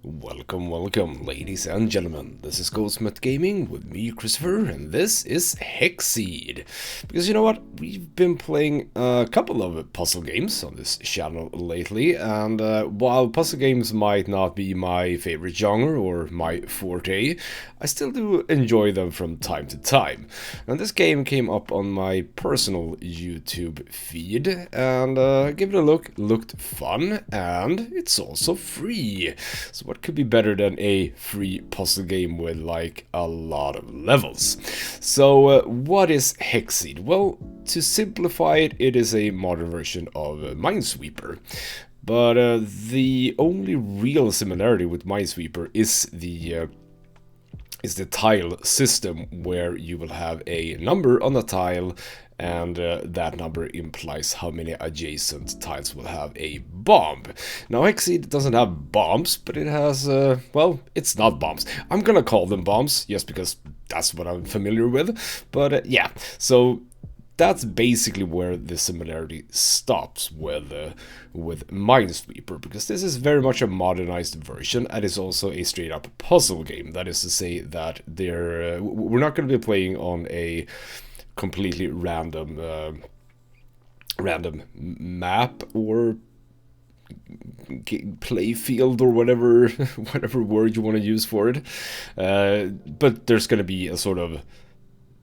Welcome, ladies and gentlemen. This is Ghostmet Gaming with me, Christopher, and this is Hexceed. Because you know what? We've been playing a couple of puzzle games on this channel lately, and while puzzle games might not be my favorite genre or my forte, I still do enjoy them from time to time. And this game came up on my personal YouTube feed, and give it a look. Looked fun, and it's also free. So what could be better than a free puzzle game with like a lot of levels? So what is Hexceed? Well, to simplify it, it is a modern version of Minesweeper. But the only real similarity with Minesweeper is the tile system, where you will have a number on a tile, and that number implies how many adjacent tiles will have a bomb. Now, Hexceed doesn't have bombs, but it has, well, it's not bombs. I'm gonna call them bombs, just because that's what I'm familiar with. But yeah, so that's basically where the similarity stops with Minesweeper, because this is very much a modernized version, and it's also a straight-up puzzle game. That is to say that we're not going to be playing on a completely random map or play field or whatever word you want to use for it, but there's going to be a sort of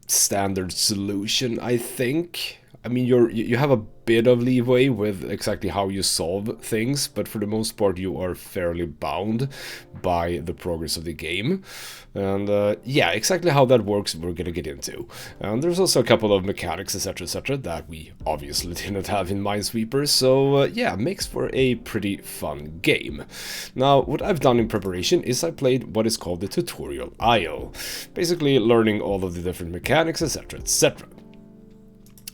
standard solution, I think. I mean, you have a bit of leeway with exactly how you solve things, but for the most part you are fairly bound by the progress of the game. And yeah, exactly how that works we're gonna get into. And there's also a couple of mechanics, etc, that we obviously didn't have in Minesweeper, so yeah, makes for a pretty fun game. Now, what I've done in preparation is I played what is called the tutorial aisle, basically learning all of the different mechanics, etc.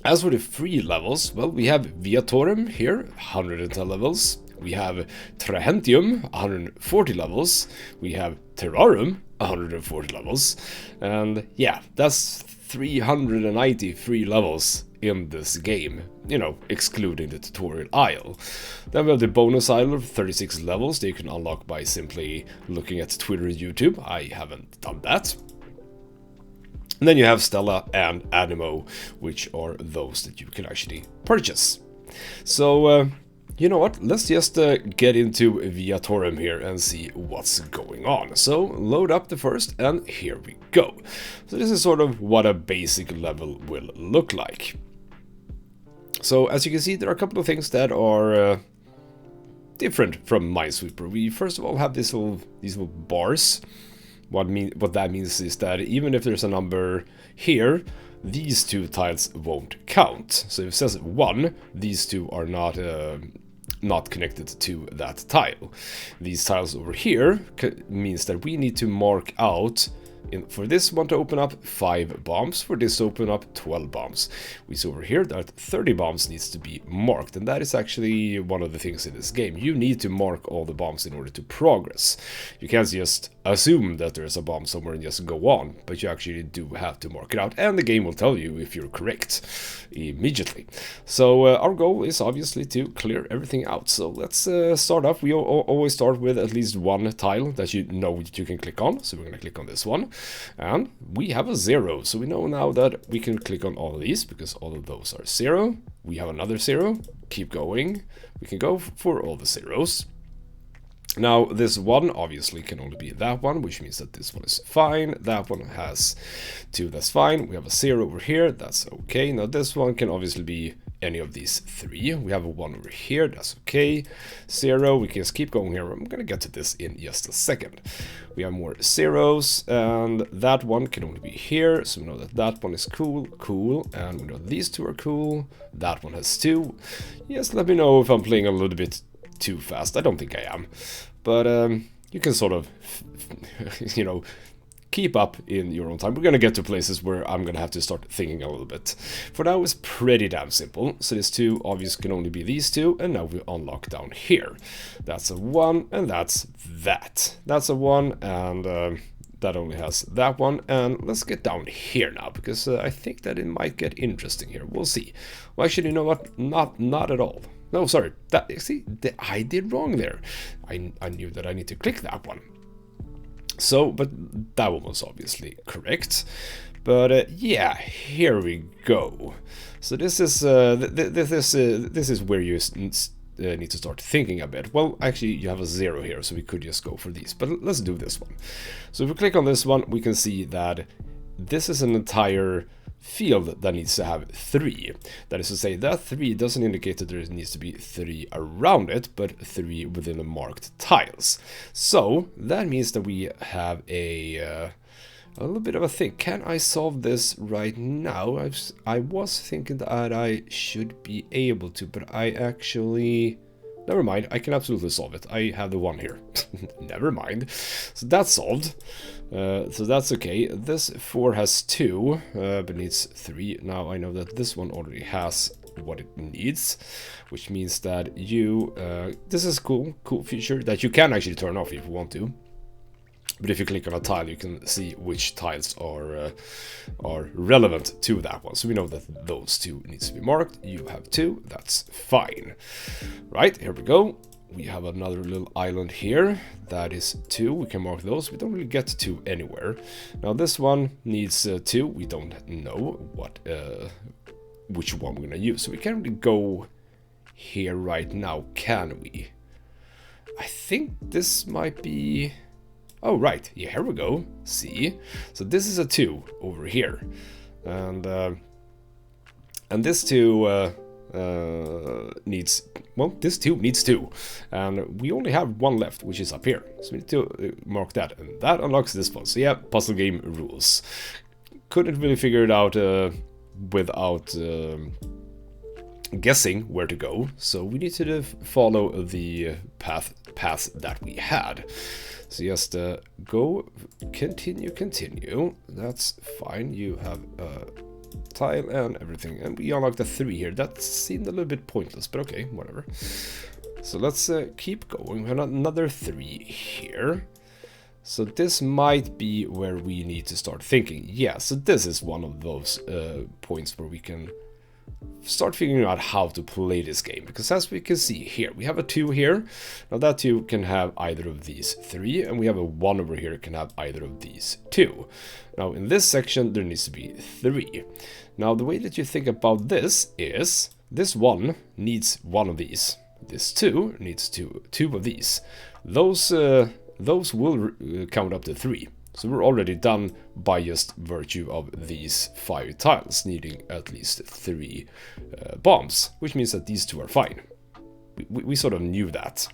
As for the free levels, well, we have Viatorem here, 110 levels. We have Trahentium, 140 levels. We have Terrarum, 140 levels. And yeah, that's 390 free levels in this game, you know, excluding the tutorial aisle. Then we have the bonus aisle of 36 levels that you can unlock by simply looking at Twitter and YouTube. I haven't done that. And then you have Stella and Animo, which are those that you can actually purchase. So, you know what? Let's just get into Viatorem here and see what's going on. So, load up the first, and here we go. So this is sort of what a basic level will look like. So, as you can see, there are a couple of things that are different from Minesweeper. We first of all have these little bars. What that means is that even if there's a number here, these two tiles won't count. So if it says 1, these two are not connected to that tile. These tiles over here means that we need to mark out, for this one to open up 5 bombs, for this to open up 12 bombs. We see over here that 30 bombs needs to be marked, and that is actually one of the things in this game. You need to mark all the bombs in order to progress. You can't just assume that there's a bomb somewhere and just go on, but you actually do have to mark it out, and the game will tell you if you're correct immediately. So our goal is obviously to clear everything out. So let's start off. We always start with at least one tile that you know that you can click on, so we're going to click on this one. And we have a 0, so we know now that we can click on all of these because all of those are 0. We have another 0. Keep going. We can go for all the zeros. Now, this one obviously can only be that one, which means that this one is fine. That one has 2, that's fine. We have a 0 over here, that's okay. Now, this one can obviously be any of these 3. We have a 1 over here, that's okay. 0, we can just keep going here. I'm gonna get to this in just a second. We have more zeros, and that one can only be here, so we know that that one is cool, and we know these two are cool. That one has 2. Yes, let me know if I'm playing a little bit too fast. I don't think I am, but you can sort of you know, keep up in your own time. We're gonna get to places where I'm gonna have to start thinking a little bit. For now, it's pretty damn simple. So these 2 obviously can only be these 2, and now we unlock down here. That's a 1, and that's that. That's a 1, and that only has that one. And let's get down here now, because I think that it might get interesting here. We'll see. Well, actually, you know what? Not at all. No, sorry. That, see, I did wrong there. I knew that I need to click that one. So, but that one was obviously correct. But yeah, here we go. So this is this is where you need to start thinking a bit. Well, actually, you have a 0 here, so we could just go for these. But let's do this one. So if we click on this one, we can see that this is an entire field that needs to have 3. That is to say, that 3 doesn't indicate that there needs to be 3 around it, but 3 within the marked tiles. So that means that we have a little bit of a thing. Can I solve this right now? I was thinking that I should be able to, but I actually... Never mind, I can absolutely solve it. I have the 1 here. Never mind. So that's solved. So that's okay. This 4 has 2, but needs 3. Now I know that this one already has what it needs, which means that you... this is cool feature that you can actually turn off if you want to. But if you click on a tile, you can see which tiles are relevant to that one. So we know that those 2 needs to be marked. You have 2, that's fine. Right, here we go. We have another little island here. That is 2, we can mark those. We don't really get 2 anywhere. Now this one needs 2. We don't know what which one we're gonna use. So we can't really go here right now, can we? I think this might be... Oh, right. Yeah, here we go. See? So this is a 2 over here. And this 2 needs... Well, this 2 needs 2. And we only have 1 left, which is up here. So we need to mark that. And that unlocks this one. So yeah, puzzle game rules. Couldn't really figure it out without... guessing where to go, so we need to follow the path that we had. So just go, continue. That's fine. You have a tile and everything, and we unlocked the 3 here. That seemed a little bit pointless, but okay, whatever. So let's keep going. We have another 3 here. So this might be where we need to start thinking. Yeah, so this is one of those points where we can start figuring out how to play this game, because as we can see here, we have a 2 here. Now that 2 can have either of these 3, and we have a 1 over here that can have either of these 2. Now in this section there needs to be 3. Now the way that you think about this is, this 1 needs 1 of these, this 2 needs 2 of these. Those will count up to 3. So we're already done by just virtue of these 5 tiles needing at least 3 bombs, which means that these 2 are fine. We sort of knew that.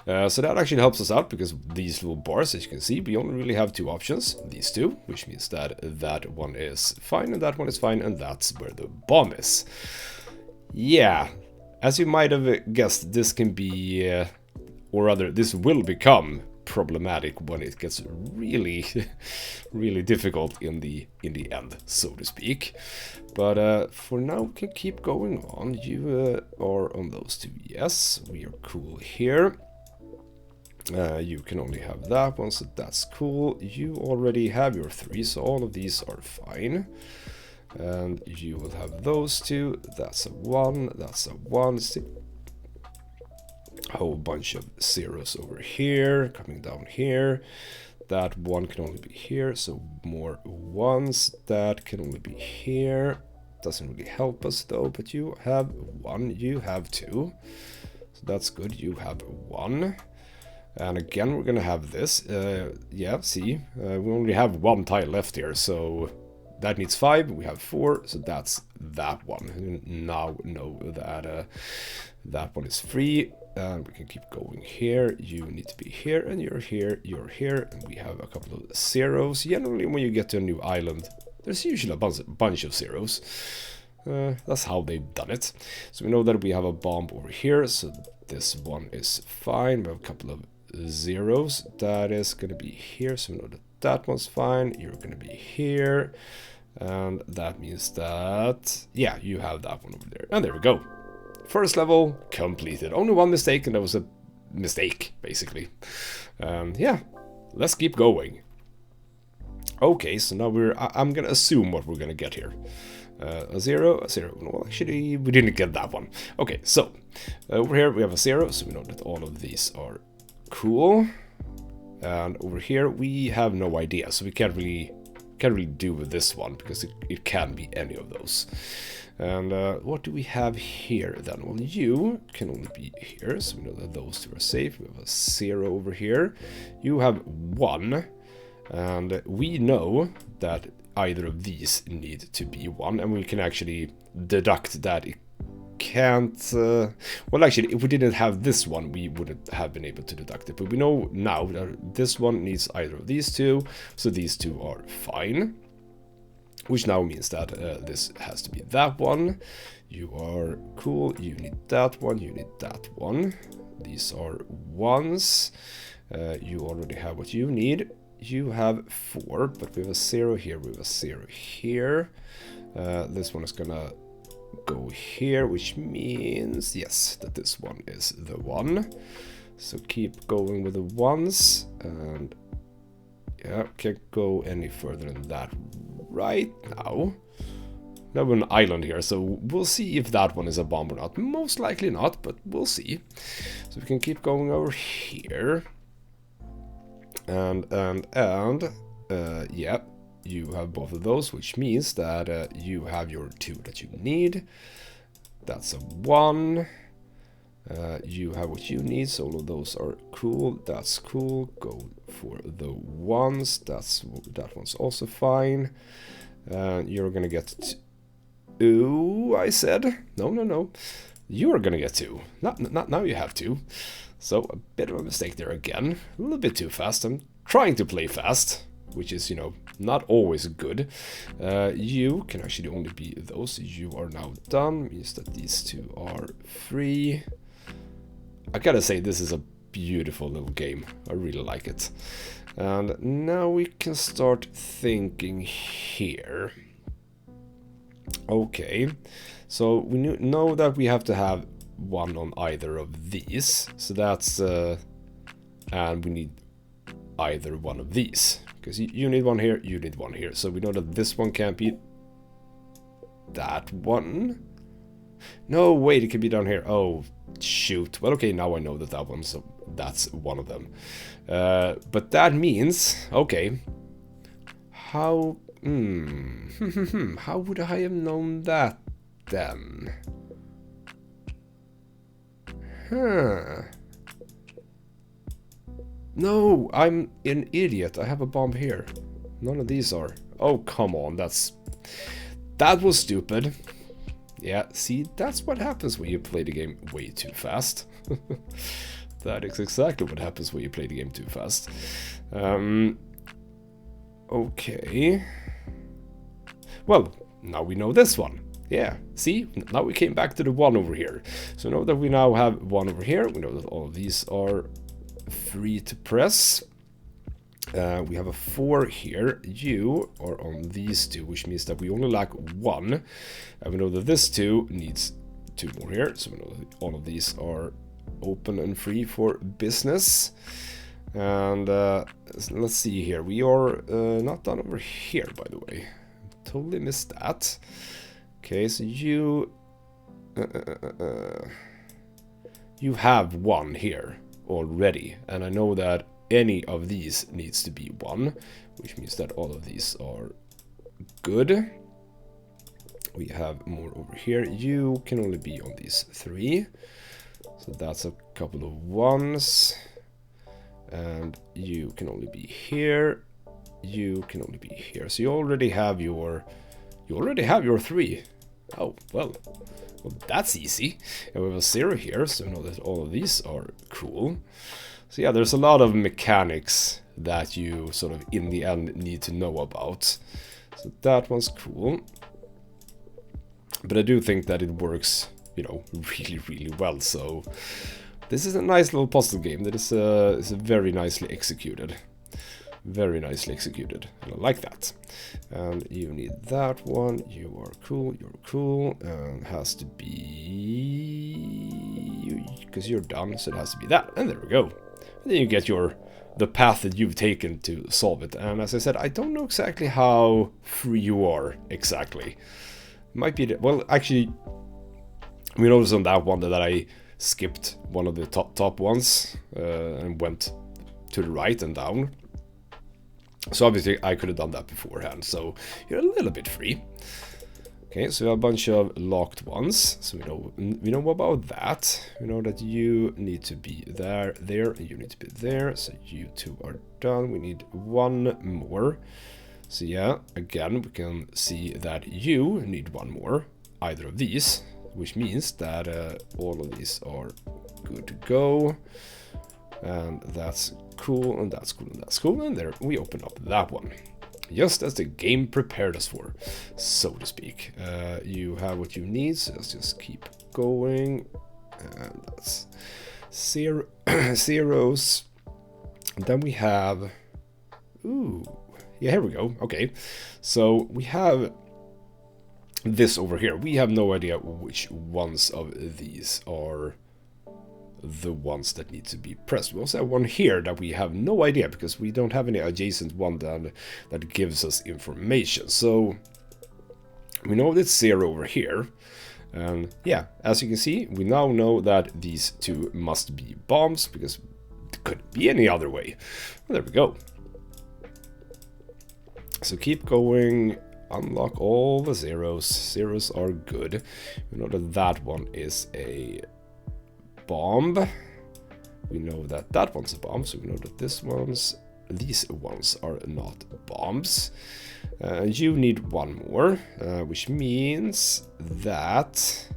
So that actually helps us out, because these little bars, as you can see, we only really have 2 options. These 2, which means that that one is fine and that one is fine, and that's where the bomb is. Yeah, as you might have guessed, this can be, or rather, this will become problematic when it gets really really difficult in the end, so to speak. But for now we can keep going on. You are on those 2. Yes, we are cool here. You can only have that one, so that's cool. You already have your 3, so all of these are fine. And you will have those 2. That's a 1, that's a 1. Whole bunch of 0s over here, coming down here. That 1 can only be here, so more 1s. That can only be here. Doesn't really help us though, but you have 1, you have 2. So that's good, you have 1. And again, we're gonna have this. Yeah, see, we only have 1 tile left here, so that needs 5, we have 4, so that's that one. Now know that that one is free. And we can keep going here. You need to be here, and you're here, and we have a couple of 0s. Generally, when you get to a new island, there's usually a bunch of 0s. That's how they've done it. So we know that we have a bomb over here, so this one is fine. We have a couple of 0s. That is going to be here, so we know that that one's fine. You're going to be here, and that means that, yeah, you have that one over there. And there we go. First level completed. Only 1 mistake, and that was a mistake, basically. Yeah, let's keep going. Okay, so now I'm gonna assume what we're gonna get here. A 0, a 0. Well, actually, we didn't get that one. Okay, so over here we have a 0, so we know that all of these are cool. And over here we have no idea, so we can't really do with this one because it can be any of those. And what do we have here then? Well, you can only be here, so we know that those two are safe. We have a 0 over here. You have 1, and we know that either of these need to be 1, and we can actually deduct that it can't... well, actually, if we didn't have this one, we wouldn't have been able to deduct it. But we know now that this one needs either of these two, so these two are fine. Which now means that this has to be that one. You are cool, you need that one, you need that one. These are 1s. You already have what you need. You have 4, but we have a 0 here, we have a 0 here. This one is gonna go here, which means, yes, that this one is the one. So keep going with the 1s, and yeah, can't go any further than that right now. Now we're on an island here, so we'll see if that one is a bomb or not. Most likely not, but we'll see. So we can keep going over here. And yeah, you have both of those, which means that you have your 2 that you need. That's a 1. You have what you need, so all of those are cool. That's cool. Go for the 1s. That one's also fine. You're gonna get 2, I said. No. You're gonna get 2. Not now. You have 2. So a bit of a mistake there again. A little bit too fast. I'm trying to play fast, which is, you know, not always good. You can actually only be those. You are now done. Means that these 2 are free. I gotta say, this is a beautiful little game. I really like it. And now we can start thinking here. Okay, so we know that we have to have 1 on either of these. So that's... and we need either one of these. Because you need 1 here, you need 1 here. So we know that this one can't be that one. No, wait, it can be down here. Oh, shoot. Well, okay, now I know that one, so that's one of them. But that means, okay, how how would I have known that then? No, I'm an idiot. I have a bomb here. None of these are. Oh, come on, that was stupid. Yeah, see, that's what happens when you play the game way too fast. That is exactly what happens when you play the game too fast. Okay. Well, now we know this one. Yeah, see, now we came back to the 1 over here. So now that we now have 1 over here, we know that all of these are free to press. We have a 4 here. You are on these 2, which means that we only lack 1. And we know that this 2 needs 2 more here. So we know that all of these are open and free for business. And let's see here. We are not done over here, by the way. Totally missed that. Okay, so you have 1 here already. And I know that any of these needs to be 1, which means that all of these are good. We have more over here. You can only be on these 3. So that's a couple of 1s. And you can only be here. You can only be here. So you already have your 3. Oh, well, that's easy. And we have a 0 here, so we know that all of these are cool. So yeah, there's a lot of mechanics that you sort of in the end need to know about. So that one's cool. But I do think that it works, you know, really, really well. So this is a nice little puzzle game that is very nicely executed. Very nicely executed. And I like that. And you need that one. You are cool. You're cool. And it has to be... because you're done, so it has to be that. And there we go. And then you get the path that you've taken to solve it. And as I said, I don't know exactly how free you are exactly. Might be well, actually, we noticed on that one that I skipped one of the top ones and went to the right and down. So obviously I could have done that beforehand, so you're a little bit free. Okay, so we have a bunch of locked ones, so we know about that. We know that you need to be there, and you need to be there, so you two are done. We need one more. So yeah, again, we can see that you need one more, either of these, which means that all of these are good to go. And that's cool, and that's cool, and that's cool, and there we open up that one. Just as the game prepared us for, so to speak. You have what you need, so let's just keep going. And that's zeros. And then we have... Ooh, yeah, here we go. Okay, so we have this over here. We have no idea which ones of these are the ones that need to be pressed. We also have one here that we have no idea because we don't have any adjacent one that gives us information. So we know that 0 over here. And yeah, as you can see, we now know that these two must be bombs because it couldn't be any other way. Well, there we go. So keep going, unlock all the zeros. Zeros are good. We know that that one is a bomb. We know that that one's a bomb, so we know that these ones are not bombs. You need one more, which means that...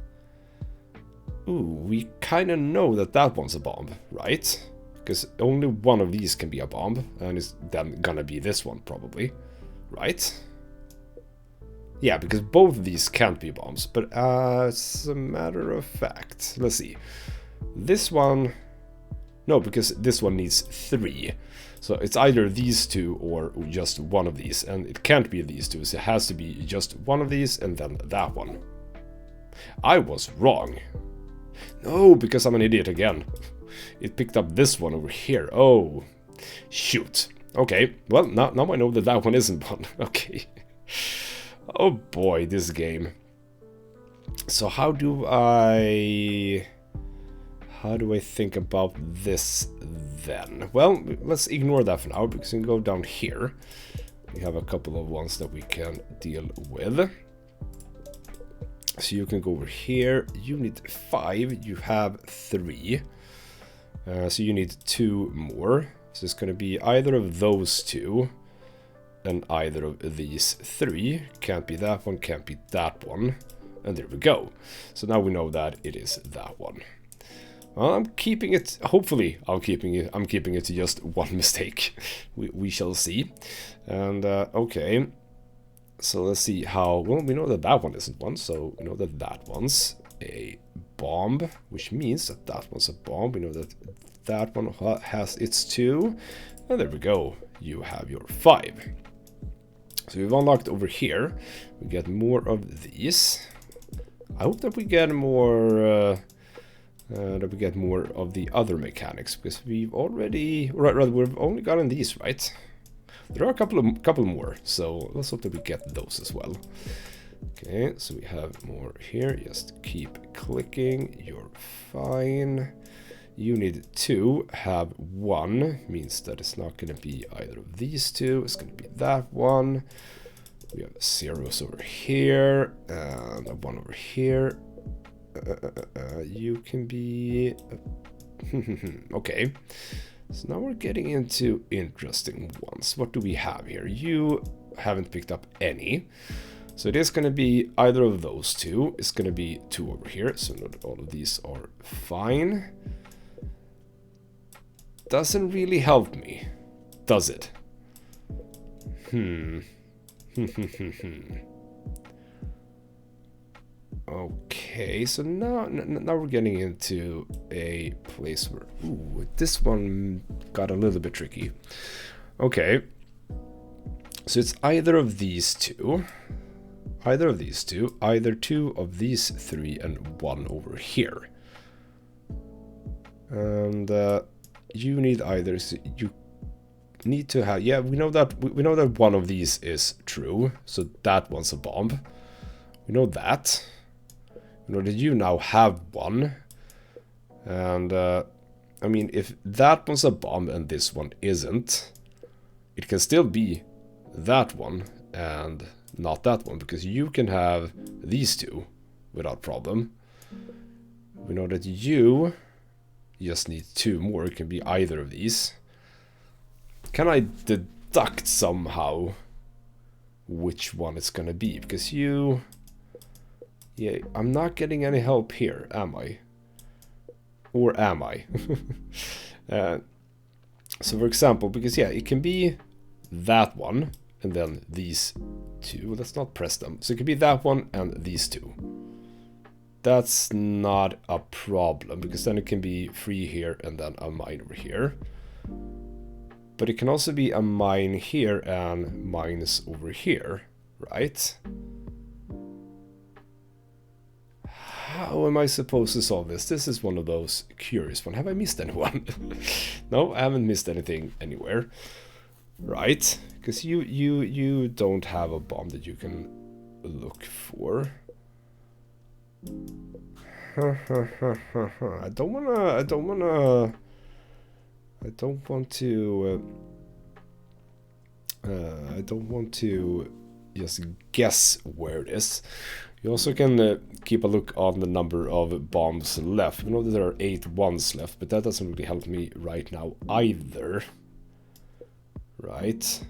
Ooh, we kind of know that that one's a bomb, right? Because only one of these can be a bomb, and it's then gonna be this one, probably. Right? Yeah, because both of these can't be bombs, but as a matter of fact, let's see. This one... No, because this one needs 3. So it's either these two or just one of these, and it can't be these two, so it has to be just one of these and then that one. I was wrong. No, because I'm an idiot again. It picked up this one over here. Oh, shoot. Okay, well, now I know that that one isn't one. Okay. Oh boy, this game. So how do I think about this then? Well, let's ignore that for now because we can go down here. We have a couple of ones that we can deal with. So you can go over here. You need 5. You have 3. So you need 2 more. So it's going to be either of those two and either of these 3. Can't be that one, can't be that one. And there we go. So now we know that it is that one. Well, I'm keeping it, hopefully I'm keeping it to just one mistake. We shall see. And okay. So let's see how, well, we know that that one isn't one, so we know that that one's a bomb, which means that that one's a bomb. We know that that one has its 2, and there we go. You have your 5. So we've unlocked over here. We get more of these. I hope that we get more of the other mechanics because we've already, rather we've only gotten these, right? There are a couple more, so let's hope that we get those as well. Okay, so we have more here. Just keep clicking. You're fine. You need 2, have 1, means that it's not going to be either of these two, it's going to be that one. We have zeros over here, and a 1 over here. You can be... okay, so now we're getting into interesting ones. What do we have here? You haven't picked up any. So it is going to be either of those two. It's going to be 2 over here, so not all of these are fine. Doesn't really help me, does it? Okay, so now we're getting into a place where, ooh, this one got a little bit tricky. Okay, so it's either of these two, either 2 of these 3, and 1 over here. And you need either, so you need to have, yeah, we know that one of these is true, so that one's a bomb. We know that. We know that you now have one. And, I mean, if that one's a bomb and this one isn't, it can still be that one and not that one, because you can have these two without problem. We know that you just need two more. It can be either of these. Can I deduct somehow which one it's gonna be? Because you... Yeah, I'm not getting any help here, am I? Or am I? So for example, because yeah, it can be that one and then these two. Let's not press them. So it could be that one and these two. That's not a problem, because then it can be 3 here and then a mine over here. But it can also be a mine here and mines over here, right? How am I supposed to solve this? This is one of those curious ones. Have I missed anyone? No, I haven't missed anything anywhere. Right? Because you don't have a bomb that you can look for. I don't want to just guess where it is. You also can keep a look on the number of bombs left. We know that there are 8 ones left, but that doesn't really help me right now either. Right?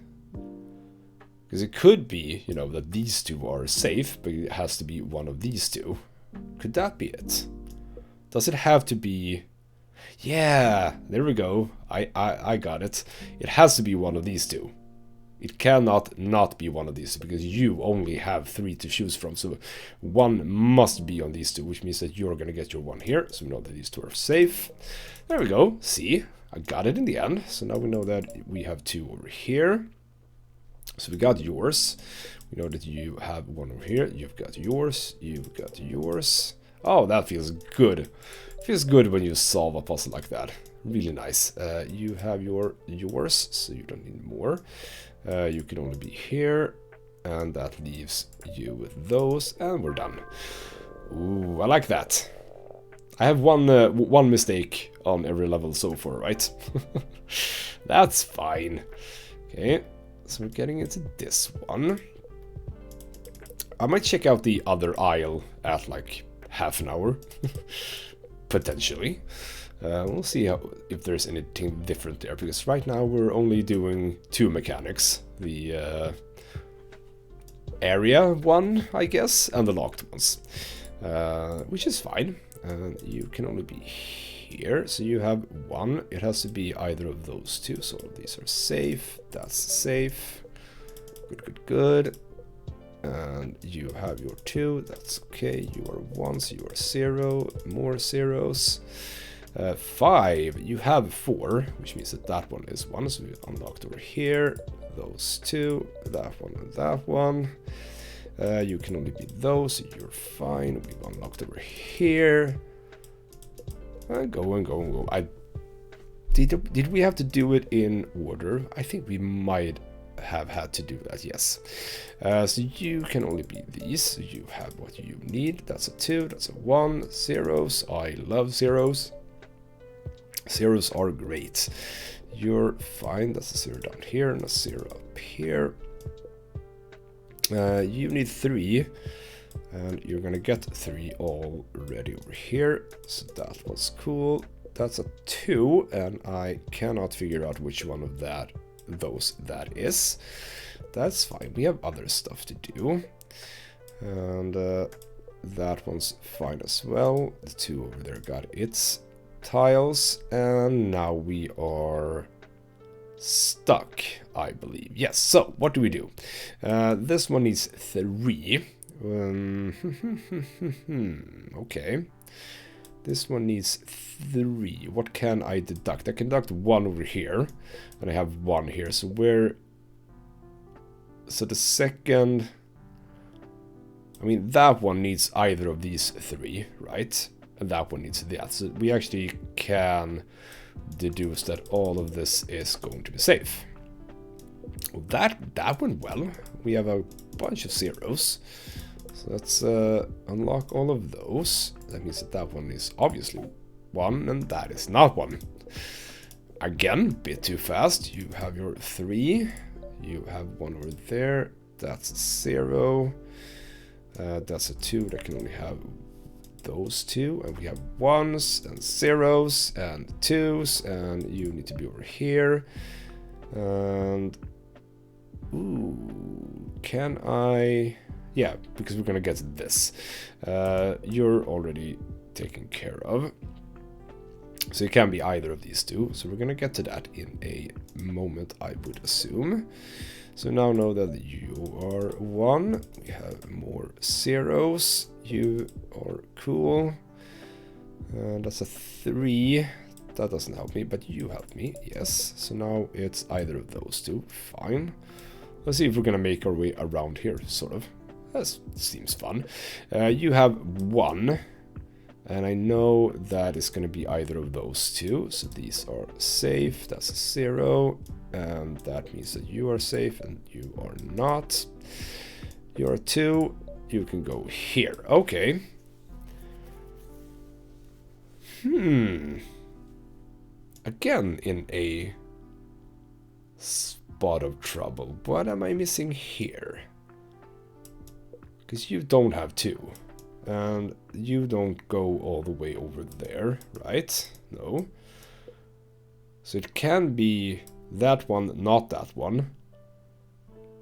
Because it could be, you know, that these two are safe, but it has to be one of these two. Could that be it? Does it have to be... Yeah, there we go. I got it. It has to be one of these two. It cannot not be one of these, because you only have 3 to choose from. So one must be on these two, which means that you're going to get your one here. So we know that these two are safe. There we go. See, I got it in the end. So now we know that we have 2 over here. So we got yours. We know that you have 1 over here. You've got yours. You've got yours. Oh, that feels good. It feels good when you solve a puzzle like that. Really nice. You have yours, so you don't need more. You can only be here, and that leaves you with those, and we're done. Ooh, I like that. I have one mistake on every level so far, right? That's fine. Okay, so we're getting into this one. I might check out the other aisle at like half an hour, potentially. We'll see if there's anything different there, because right now we're only doing 2 mechanics. The area one, I guess, and the locked ones. Which is fine. You can only be here, so you have 1. It has to be either of those 2, so these are safe. That's safe. Good, good, good. And you have your 2. That's okay. You are 1, so you are 0. More zeros. 5, you have 4, which means that that one is 1, so we unlocked over here, those 2, that one and that one. You can only be those, so you're fine. We've unlocked over here. And go and go and go. Did we have to do it in order? I think we might have had to do that, yes. So you can only be these, so you have what you need. That's a 2, that's a 1, zeros. I love zeros. Zeros are great. You're fine. That's a 0 down here and a 0 up here. You need 3, and you're gonna get 3 already over here. So that was cool. That's a 2, and I cannot figure out which one of those that is. That's fine. We have other stuff to do, and that one's fine as well. The 2 over there got its tiles, and now we are stuck, I believe. Yes, so what do we do? This one needs 3. Okay. This one needs 3. What can I deduct? I can deduct 1 over here, and I have 1 here. So where... So the second... I mean, that one needs either of these 3, right? And that one needs that. So we actually can deduce that all of this is going to be safe. Well, that went well. We have a bunch of zeros. So let's unlock all of those. That means that that one is obviously 1, and that is not 1. Again, bit too fast. You have your 3. You have 1 over there. That's 0. That's a 2. That can only have those 2. And we have 1s and 0s and 2s. And you need to be over here. And... ooh, can I... yeah, because we're gonna get to this. You're already taken care of. So it can be either of these two. So we're gonna get to that in a moment, I would assume. So now know that you are 1. We have more 0s. You are cool. And that's a 3. That doesn't help me, but you help me. Yes. So now it's either of those two. Fine. Let's see if we're gonna make our way around here, sort of. That seems fun. You have 1. And I know that it's going to be either of those two. So these are safe. That's a 0. And that means that you are safe and you are not. You are 2. You can go here. Okay. Again in a spot of trouble. What am I missing here? Because you don't have 2. And you don't go all the way over there, right? No. So it can be that one, not that one.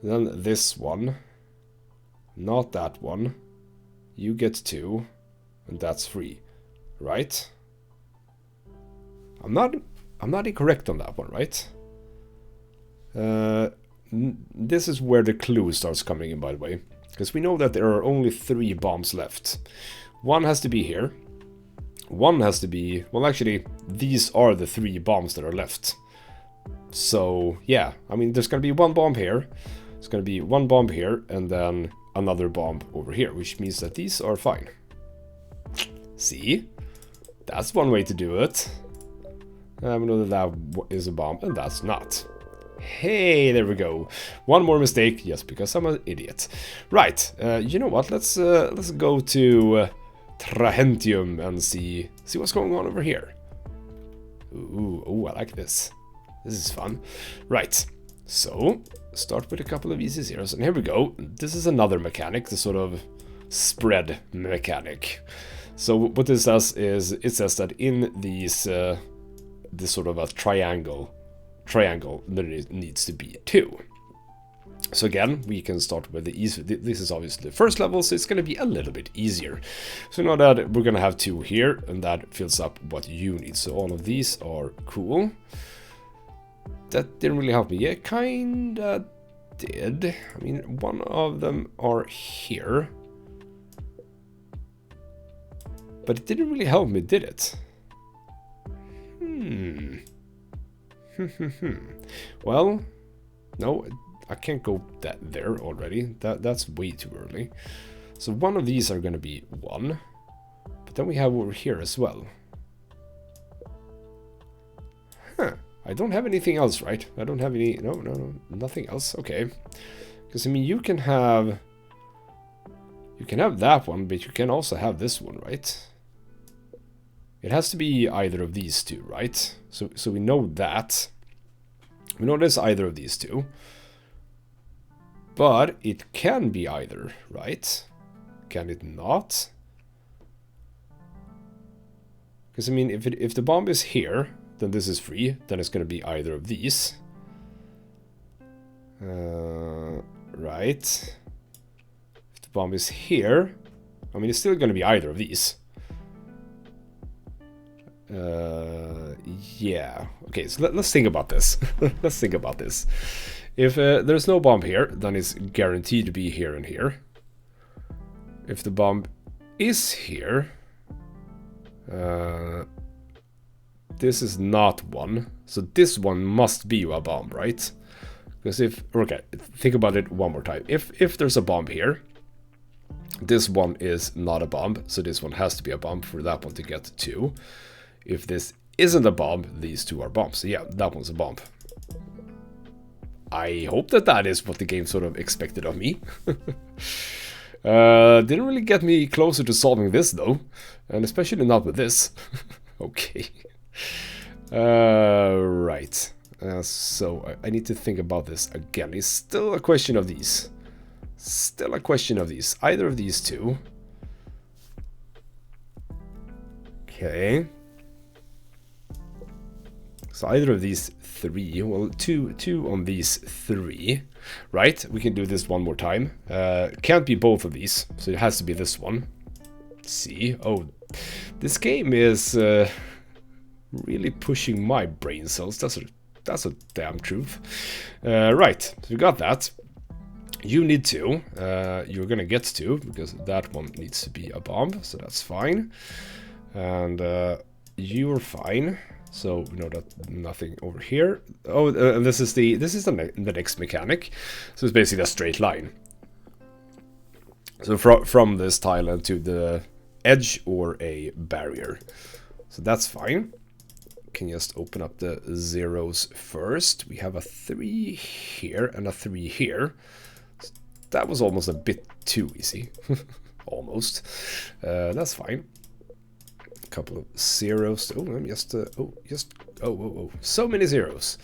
Then this one. Not that one. You get 2. And that's 3. Right? I'm not incorrect on that one, right? This is where the clue starts coming in, by the way. Because we know that there are only 3 bombs left. 1 has to be here. 1 has to be... well, actually, these are the 3 bombs that are left. So, yeah. I mean, there's going to be 1 bomb here. There's going to be 1 bomb here. And then another bomb over here. Which means that these are fine. See? That's one way to do it. We know that that is a bomb. And that's not. Hey, there we go. 1 more mistake, yes, because I'm an idiot. Right, you know what? Let's go to Trahentium and see what's going on over here. Ooh, I like this. This is fun. Right, so start with a couple of easy zeros, and here we go. This is another mechanic, the sort of spread mechanic. So what this does is it says that in these this sort of a triangle there needs to be 2. So again, we can start with the easy. This is obviously the first level, so it's going to be a little bit easier. So now that we're going to have 2 here, and that fills up what you need. So all of these are cool. That didn't really help me. Yeah, kinda did. I mean, 1 of them are here. But it didn't really help me, did it? Well, no, I can't go there already. That's way too early. So 1 of these are going to be 1. But then we have over here as well. I don't have anything else, right? I don't have any... No, nothing else. Okay. Because, I mean, you can have that one, but you can also have this one, right? It has to be either of these two, right? So we know that. We know there's either of these two. But it can be either, right? Can it not? Because, I mean, if the bomb is here, then this is free. Then it's going to be either of these. Right. If the bomb is here, I mean, it's still going to be either of these. Yeah. Okay, so let's think about this. Let's think about this. If there's no bomb here, then it's guaranteed to be here and here. If the bomb is here, this is not 1. So this one must be a bomb, right? Because if... okay, think about it one more time. If there's a bomb here, this one is not a bomb, so this one has to be a bomb for that one to get 2. If this isn't a bomb, these 2 are bombs. So yeah, that one's a bomb. I hope that is what the game sort of expected of me. Didn't really get me closer to solving this though, and especially not with this. Okay. Right. So I need to think about this again. It's still a question of these. Still a question of these. Either of these two. Okay. So either of these three. Well, two on these three. Right? We can do this one more time. Can't be both of these. So it has to be this one. Let's see. Oh, this game is really pushing my brain cells. That's a damn truth. Right, so we got that. You need two. You're gonna get two because that one needs to be a bomb, so that's fine. And you're fine. So we know that nothing over here. Oh, and this is the next mechanic. So it's basically a straight line. So from this tile to the edge or a barrier. So that's fine. Can just open up the zeros first. We have a 3 here and a 3 here. That was almost a bit too easy. Almost. That's fine. A couple of zeros. Oh, I'm just oh, so many zeros.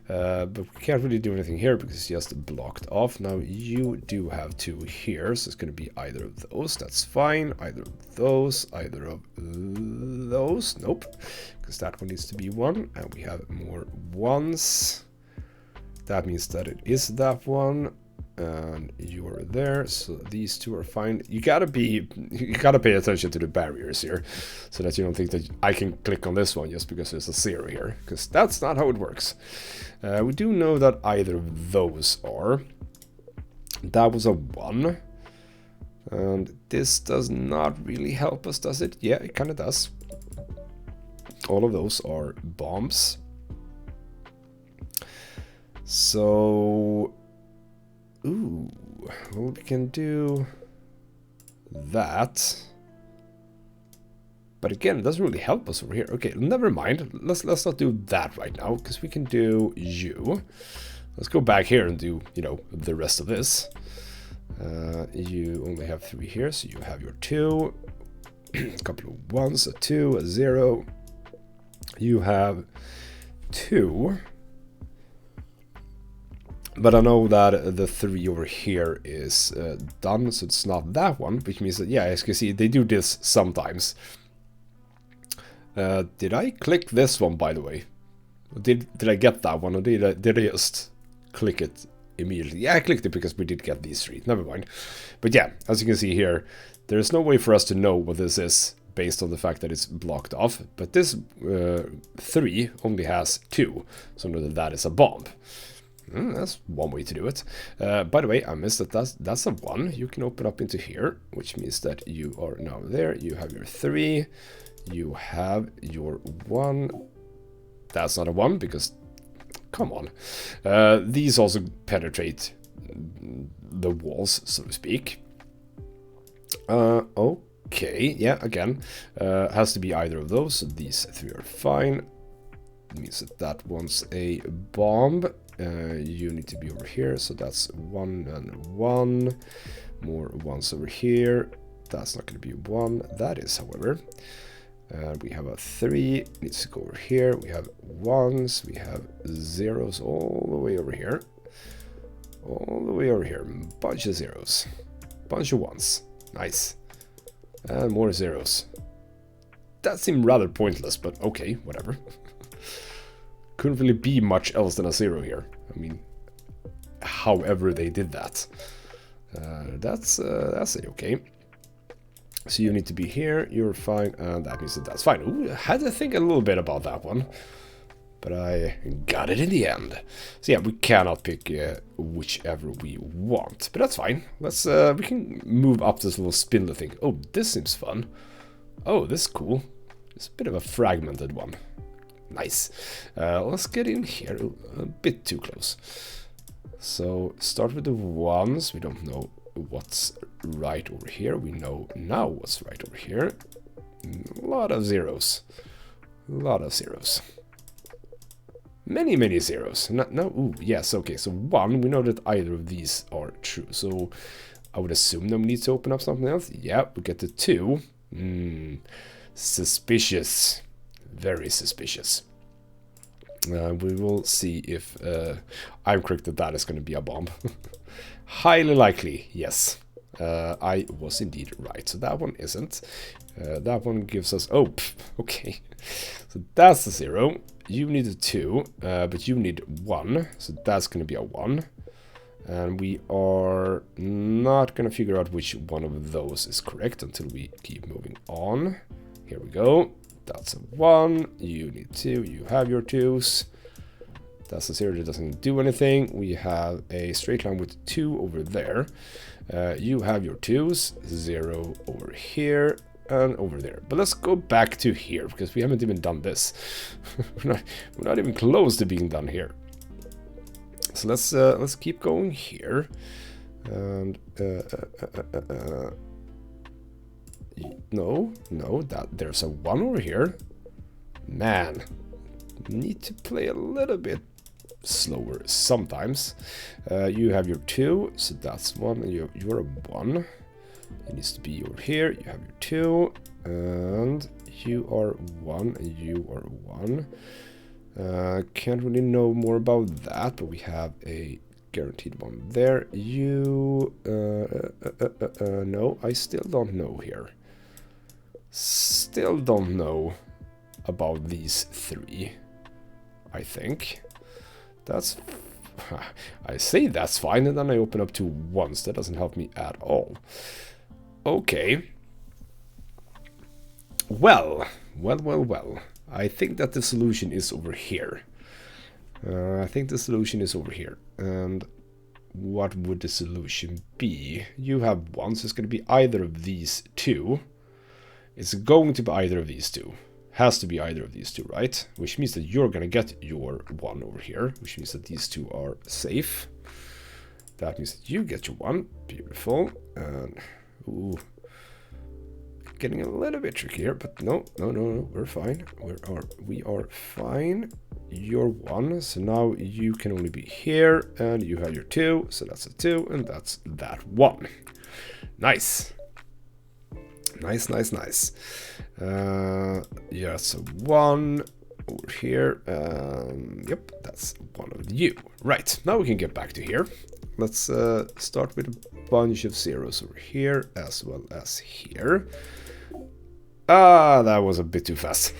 But we can't really do anything here because it's just blocked off. Now you do have 2 here, so it's going to be either of those. That's fine. Either of those. Either of those. Nope. Because that one needs to be 1, and we have more 1s. That means that it is that one, and you're there. So these 2 are fine. You gotta pay attention to the barriers here, so that you don't think that I can click on this one just because there's a 0 here, because that's not how it works. We do know that either of those are. That was a 1, and this does not really help us, does it? Yeah, it kind of does. All of those are bombs. So, ooh, well, we can do that. But again, it doesn't really help us over here. Okay, never mind. Let's not do that right now, because we can do you. Let's go back here and do, you know, the rest of this. You only have 3 here, so you have your 2. A couple of 1s, a 2, a 0. You have 2, but I know that the 3 over here is done, so it's not that one, which means that, yeah, as you can see, they do this sometimes. Did I click this one, by the way? Did I get that one, or did I just click it immediately? Yeah, I clicked it because we did get these 3. Never mind. But yeah, as you can see here, there's no way for us to know what this is based on the fact that it's blocked off, but this 3 only has 2, so know that is a bomb. That's one way to do it. By the way, I missed that that's a 1. You can open up into here, which means that you are now there. You have your 3, you have your 1. That's not a 1 because, come on. These also penetrate the walls, so to speak. Okay, yeah, again, has to be either of those. So these 3 are fine. It means that one's a bomb. You need to be over here, so that's 1 and 1. More 1s over here. That's not going to be 1. That is, however. We have a 3. Needs to go over here. We have 1s. We have 0s all the way over here. All the way over here. Bunch of 0s. Bunch of 1s. Nice. And more 0s. That seemed rather pointless, but okay, whatever. Couldn't really be much else than a 0 here. I mean, however they did that. That's okay. So you need to be here, you're fine, and that means that that's fine. Ooh, I had to think a little bit about that one, but I got it in the end. So yeah, we cannot pick whichever we want, but that's fine. Let's we can move up this little spindle thing. Oh, this seems fun. Oh, this is cool. It's a bit of a fragmented one. Nice. Let's get in here. A bit too close. So start with the 1s. We don't know what's right over here. We know now what's right over here. A lot of 0s. A lot of 0s. Many 0s. No, ooh, yes, okay. So 1, we know that either of these are true. So I would assume that we need to open up something else. Yeah, we get the 2. Suspicious. Very suspicious. We will see if I'm correct that that is going to be a bomb. Highly likely, yes. I was indeed right. So that one isn't. That one gives us... Oh, okay. So that's the 0. You need a 2, but you need 1. So that's going to be a 1. And we are not going to figure out which one of those is correct until we keep moving on. Here we go. That's a 1. You need 2. You have your 2s. That's a 0 that doesn't do anything. We have a straight line with 2 over there. You have your 2s. 0 over here and over there. But let's go back to here because we haven't even done this. we're not even close to being done here. So let's keep going here. And no, that there's a 1 over here. Man, need to play a little bit slower sometimes. You have your 2, so that's 1, and you're a 1. It needs to be over here. You have your 2, and you are 1, and you are 1. Can't really know more about that, but we have a guaranteed 1 there. You no, I still don't know here. Still don't know about these 3. I think that's... I say that's fine, and then I open up to 1s. That doesn't help me at all. Okay. Well. I think that the solution is over here. I think the solution is over here. And what would the solution be? You have 1, so it's going to be either of these 2. It's going to be either of these 2. Has to be either of these 2, right? Which means that you're going to get your 1 over here, which means that these 2 are safe. That means that you get your 1. Beautiful. And ooh, getting a little bit tricky here, but no, we're fine. We are fine. You're 1, so now you can only be here, and you have your 2, so that's a 2, and that's that 1. Nice. Nice. Yeah, so 1 over here. Yep, that's 1 of you. Right, now we can get back to here. Let's start with a bunch of 0s over here as well as here. Ah, that was a bit too fast.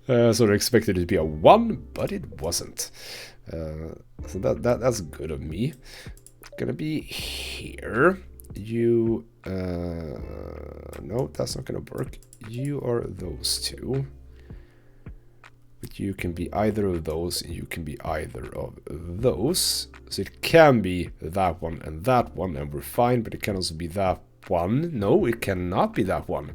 Sort of expected it to be a 1, but it wasn't. So that's good of me. It's gonna be here. You no, that's not gonna work. You are those 2, but you can be either of those, and you can be either of those. So it can be that one, and we're fine. But it can also be that 1. No, it cannot be that 1,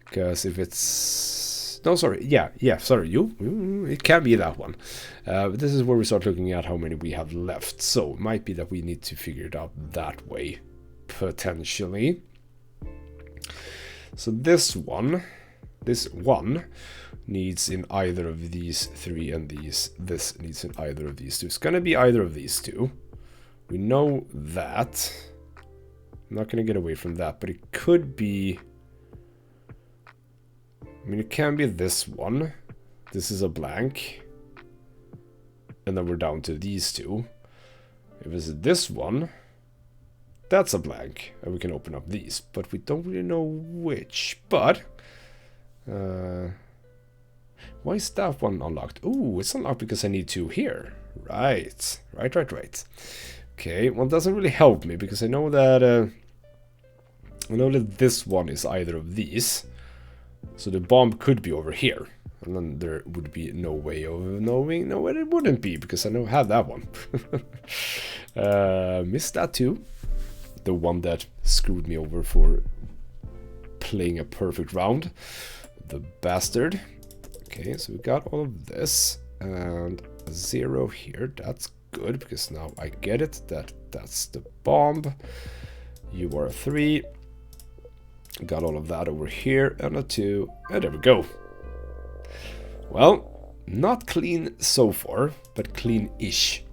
because if it's... No, sorry, yeah, sorry, it can be that 1. But this is where we start looking at how many we have left. So it might be that we need to figure it out that way, potentially. So this 1 needs in either of these 3, and this needs in either of these 2. It's gonna be either of these 2. We know that. I'm not gonna get away from that, but it could be... I mean, it can be this 1. This is a blank. And then we're down to these 2. If it's this 1, that's a blank. And we can open up these. But we don't really know which. But... why is that 1 unlocked? Ooh, it's unlocked because I need 2 here. Right. Okay, well, it doesn't really help me because I know that this 1 is either of these. So the bomb could be over here. And then there would be no way of knowing. No, it wouldn't be because I don't have that one. Missed that too. The one that screwed me over for playing a perfect round. The bastard. Okay, so we got all of this. And a 0 here. That's good because now I get it. That's the bomb. You are a 3. Got all of that over here, and a 2, and there we go. Well, not clean so far, but clean-ish.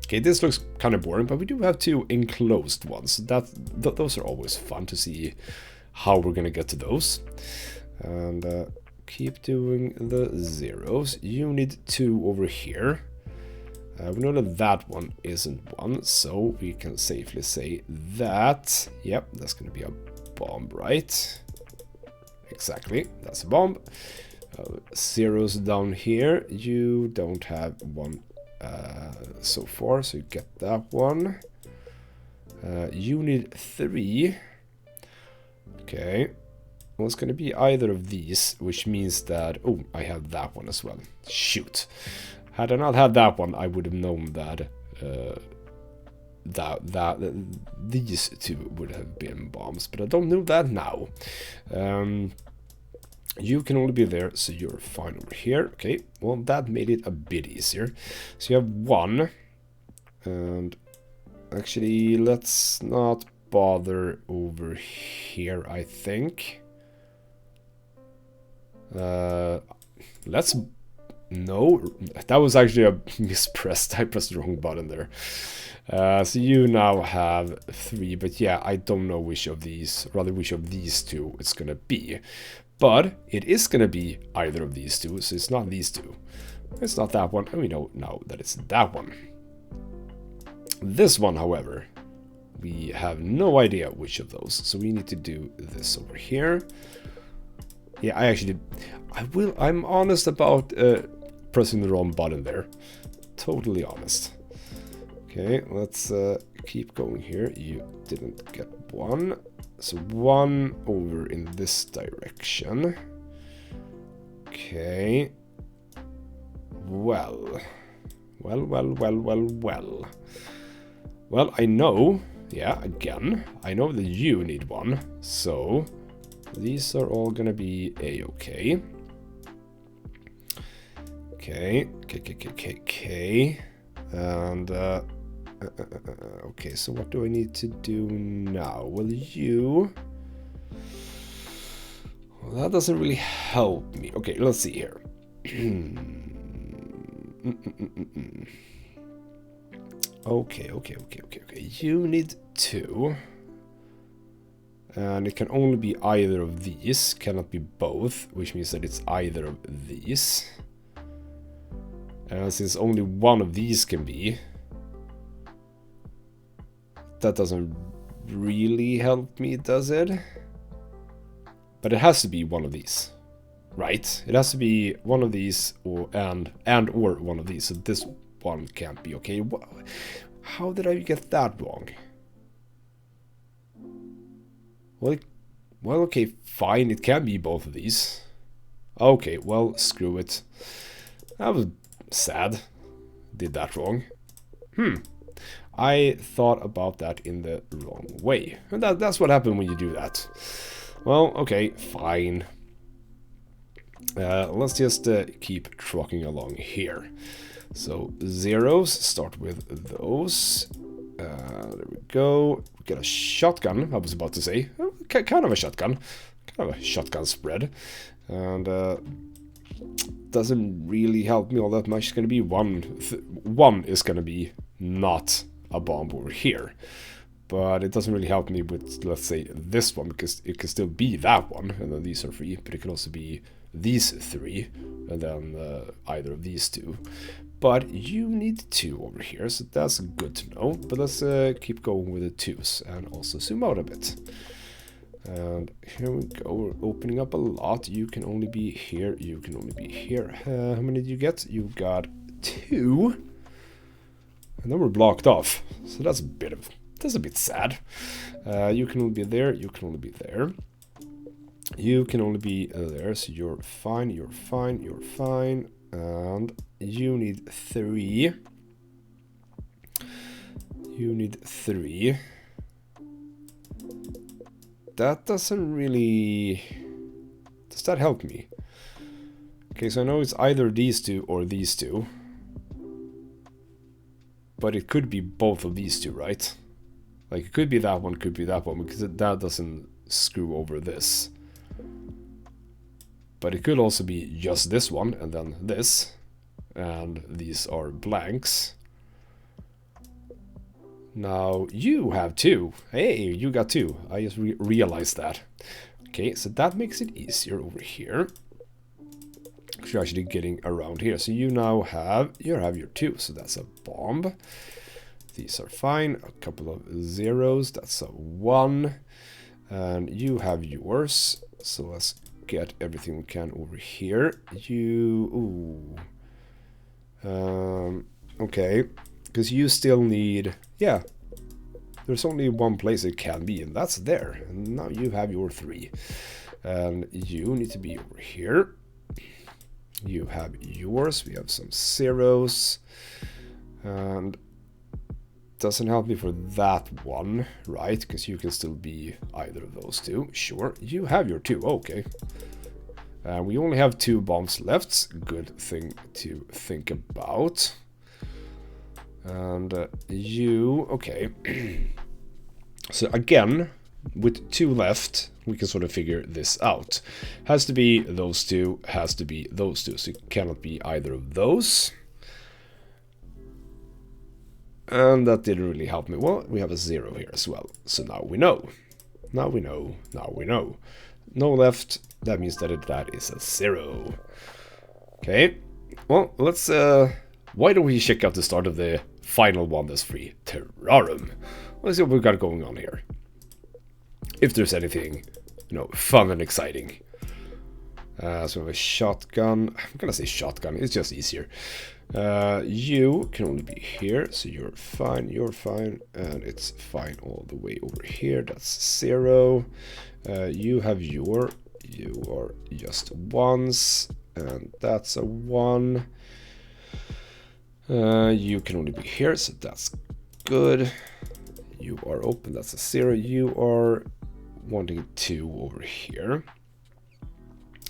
Okay, this looks kind of boring, but we do have 2 enclosed ones. Those are always fun to see how we're gonna get to those. And keep doing the zeros. You need 2 over here. We know that that one isn't 1, so we can safely say that. Yep, that's gonna be a bomb, right? Exactly, that's a bomb. Zeros down here. You don't have 1 so far, so you get that one. You need 3. Okay. Well, it's going to be either of these, which means that... Oh, I have that one as well. Shoot. Had I not had that one, I would have known that these 2 would have been bombs, but I don't know that now. You can only be there, so you're fine over here. Okay, well, that made it a bit easier. So you have 1. And actually, let's not bother over here, I think. Let's... No, that was actually a mispressed. I pressed the wrong button there. So you now have 3, but yeah, I don't know which of these 2 it's gonna be. But it is gonna be either of these 2, so it's not these 2. It's not that one, and we know now that it's that one. This one, however, we have no idea which of those, so we need to do this over here. Yeah, I'm honest about pressing the wrong button there. Totally honest. Okay, let's keep going here. You didn't get 1. So 1 over in this direction. Okay. Well, I know, yeah, again, I know that you need 1, so these are all gonna be a-okay. Okay, and okay, so what do I need to do now? Well, well, that doesn't really help me. Okay, let's see here. Okay. You need 2. And it can only be either of these, cannot be both, which means that it's either of these. And since only one of these can be, that doesn't really help me, does it? But it has to be one of these, right? It has to be one of these or one of these. So this one can't be. Okay. How did I get that wrong? Well, okay, fine. It can be both of these. Okay, well, screw it. That was sad. Did that wrong. I thought about that in the wrong way. And that's what happened when you do that. Well, okay, fine. Let's just keep trucking along here. So, zeros, start with those. There we go. We get a shotgun, I was about to say. Kind of a shotgun. Kind of a shotgun spread. And doesn't really help me all that much. It's going to be one is going to be not a bomb over here. But it doesn't really help me with, let's say, this one, because it can still be that one, and then these are 3, but it can also be these 3, and then either of these 2. But you need 2 over here, so that's good to know. But let's keep going with the 2s, and also zoom out a bit. And here we go, we're opening up a lot. You can only be here, you can only be here. How many did you get? You got 2. And then we're blocked off, so that's a bit sad. You can only be there, you can only be there. You can only be there, so you're fine, you're fine, you're fine. And you need 3. You need 3. That doesn't really... Does that help me? Okay, so I know it's either these 2 or these 2. But it could be both of these 2, right? Like, it could be that one, could be that one, because that doesn't screw over this. But it could also be just this one, and then this. And these are blanks. Now you have 2. Hey, you got 2. I just realized that. Okay, so that makes it easier over here. You're actually getting around here. So you now have your 2. So that's a bomb. These are fine. A couple of zeros. That's a 1. And you have yours. So let's get everything we can over here. Okay. Because you still need... Yeah. There's only one place it can be, and that's there. And now you have your 3. And you need to be over here. You have yours. We have some zeros. And doesn't help me for that one, right? Because you can still be either of those 2. Sure. You have your 2. Okay. We only have 2 bombs left. Good thing to think about. And you... Okay. So again, with 2 left, we can sort of figure this out. Has to be those 2, has to be those 2. So it cannot be either of those. And that didn't really help me. Well, we have a 0 here as well. So now we know. Now we know. Now we know. No left. That means that that is a 0. Okay. Well, let's... why don't we check out the start of the final one that's free? Terrarum. Let's see what we've got going on here. If there's anything, you know, fun and exciting. So we have a shotgun. I'm gonna say shotgun. It's just easier. You can only be here, so you're fine, and it's fine all the way over here. That's 0. You have you are just 1s, and that's a 1. You can only be here, so that's good. You are open, that's a 0. You are wanting 2 over here.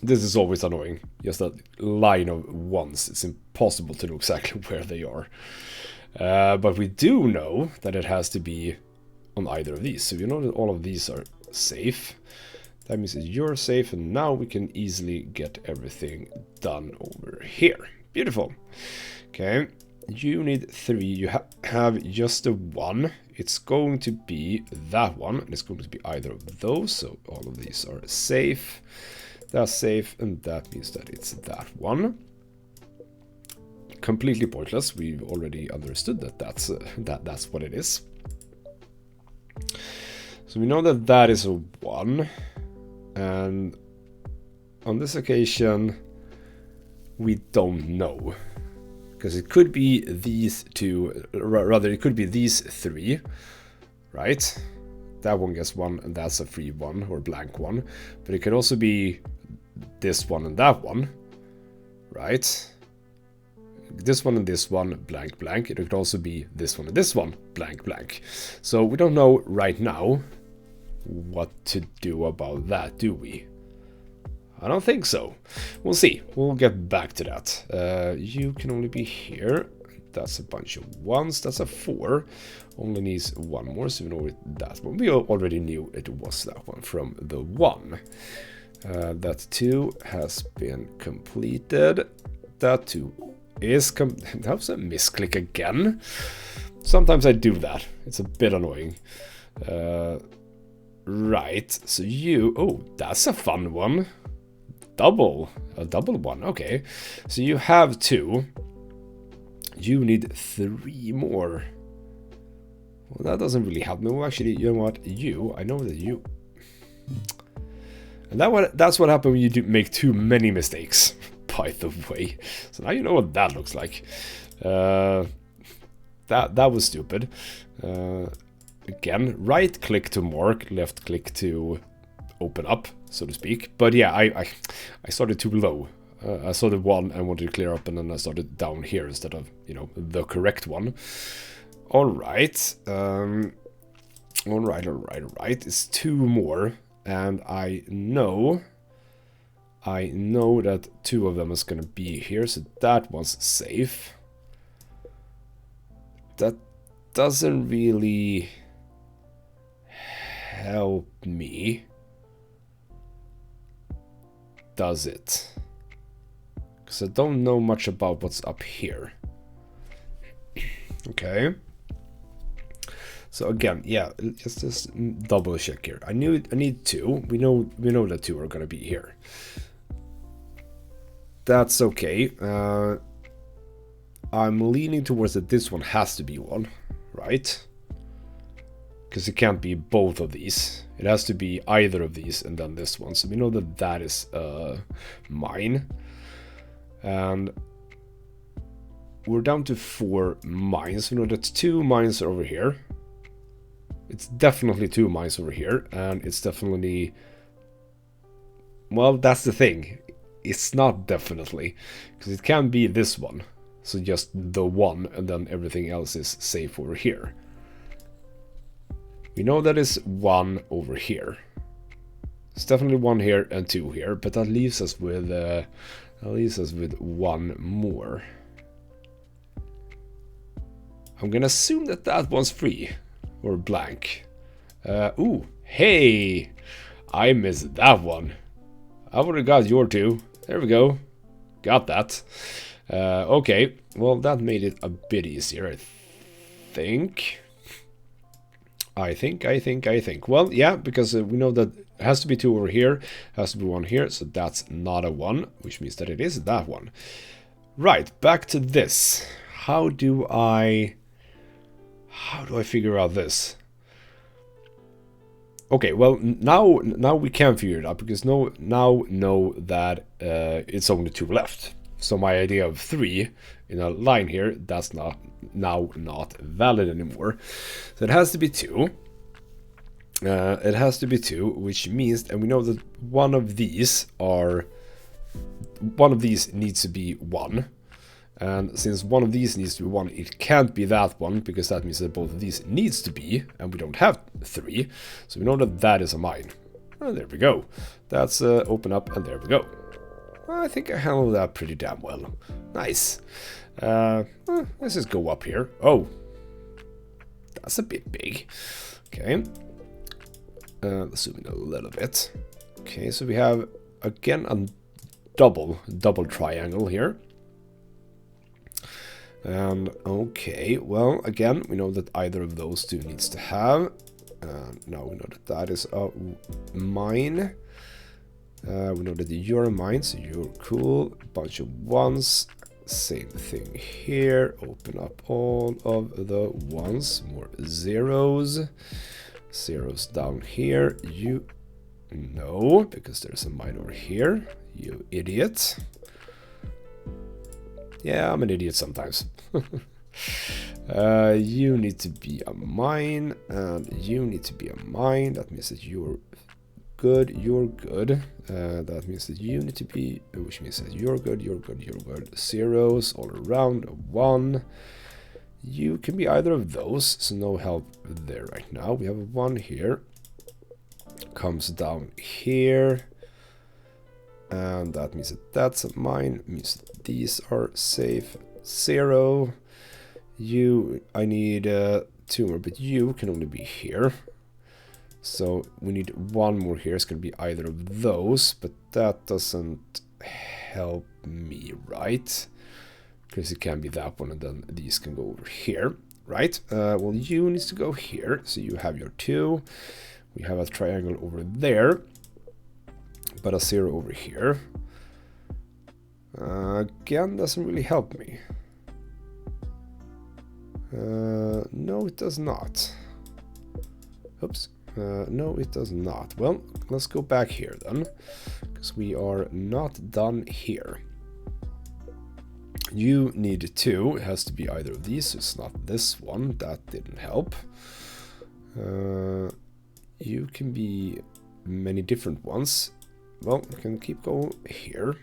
This is always annoying. Just that line of 1s. It's impossible to know exactly where they are. But we do know that it has to be on either of these. So you know that all of these are safe. That means that you're safe, and now we can easily get everything done over here. Beautiful. Okay. You need 3. You have just a 1. It's going to be that one. And it's going to be either of those. So all of these are safe. That's safe. And that means that it's that one. Completely pointless. We've already understood that that's what it is. So we know that that is a 1. And on this occasion, we don't know. Because it could be these 2, rather it could be these 3, right? That one gets 1, and that's a free 1, or blank 1. But it could also be this one and that one, right? This one and this one, blank, blank. It could also be this one and this one, blank, blank. So we don't know right now what to do about that, do we? I don't think so. We'll see. We'll get back to that. You can only be here. That's a bunch of 1s. That's a 4. Only needs 1 more, so we know that one. We already knew it was that one from the 1. That 2 has been completed. That 2 is that was a misclick again. Sometimes I do that. It's a bit annoying. Right. So you... Oh, that's a fun one. A double one, okay. So you have 2. You need 3 more. Well, that doesn't really help me. Well, actually, you know what? I know that you... And that's what happens when you make too many mistakes, by the way. So now you know what that looks like. That was stupid. Again, right click to mark, left click to open up, so to speak. But yeah, I started too low. I saw the 1 and wanted to clear up, and then I started down here instead of, you know, the correct one. All right. All right. It's 2 more, and I know that 2 of them is gonna be here, so that one's safe. That doesn't really help me, does it? Because I don't know much about what's up here. Okay. So again, yeah, just double check here. I need 2. We know that 2 are gonna be here. That's okay. I'm leaning towards that this one has to be 1, right? Because it can't be both of these. It has to be either of these and then this one. So we know that that is mine. And we're down to 4 mines. We know that 2 mines are over here. It's definitely 2 mines over here. And it's definitely... Well, that's the thing. It's not definitely. Because it can be this one. So just the one and then everything else is safe over here. We know that is 1 over here. It's definitely 1 here and 2 here, but that leaves us with 1 more. I'm gonna assume that that one's free or blank. Ooh, hey, I missed that one. I would have got your 2. There we go, got that. Okay, well that made it a bit easier, I think. I think. Well, yeah, because we know that it has to be 2 over here, has to be 1 here, so that's not a 1, which means that it is that one. Right, back to this. How do I figure out this? Okay, well, now we can figure it out, because now know that it's only 2 left. So my idea of 3 in a line here, that's not valid anymore. So it has to be 2. It has to be 2, which means, and we know that one of these needs to be 1. And since one of these needs to be 1, it can't be that one, because that means that both of these needs to be, and we don't have 3. So we know that that is a mine. And there we go. That's open up, and there we go. I think I handled that pretty damn well. Nice. Let's just go up here. Oh, that's a bit big. Okay. Let's zoom in a little bit. Okay, so we have again a double triangle here. And okay, well, again, we know that either of those 2 needs to have. Now we know that that is a mine. We know that you're a mine, so you're cool. Bunch of 1s. Same thing here. Open up all of the 1s. More 0s. 0s down here. You... No, because there's a mine over here. You idiot. Yeah, I'm an idiot sometimes. You need to be a mine, and you need to be a mine. That means that you're good, you're good. That means that you need to be, which means that you're good, you're good, you're good. 0s all around, a 1. You can be either of those, so no help there right now. We have a 1 here. Comes down here. And that means that that's a mine. Means that these are safe. 0. You, I need 2 more, but you can only be here. So we need 1 more here. It's going to be either of those, but that doesn't help me, right? Because it can be that one, and then these can go over here, right? Well, you needs to go here, so you have your 2. We have a triangle over there, but a 0 over here. Again, doesn't really help me. No, it does not. Oops. No, it does not. Well, let's go back here then, because we are not done here. You need 2. It has to be either of these. So it's not this one. That didn't help. You can be many different ones. Well, we can keep going here,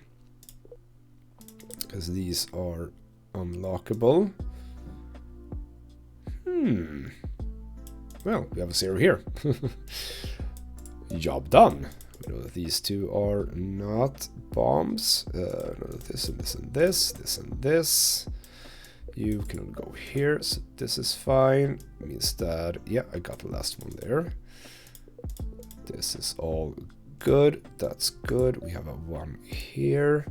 because these are unlockable. Well, we have a 0 here. Job done. We know that these 2 are not bombs. This and this and this, this and this. You can go here, so this is fine. Means that, yeah, I got the last one there. This is all good. That's good. We have a 1 here.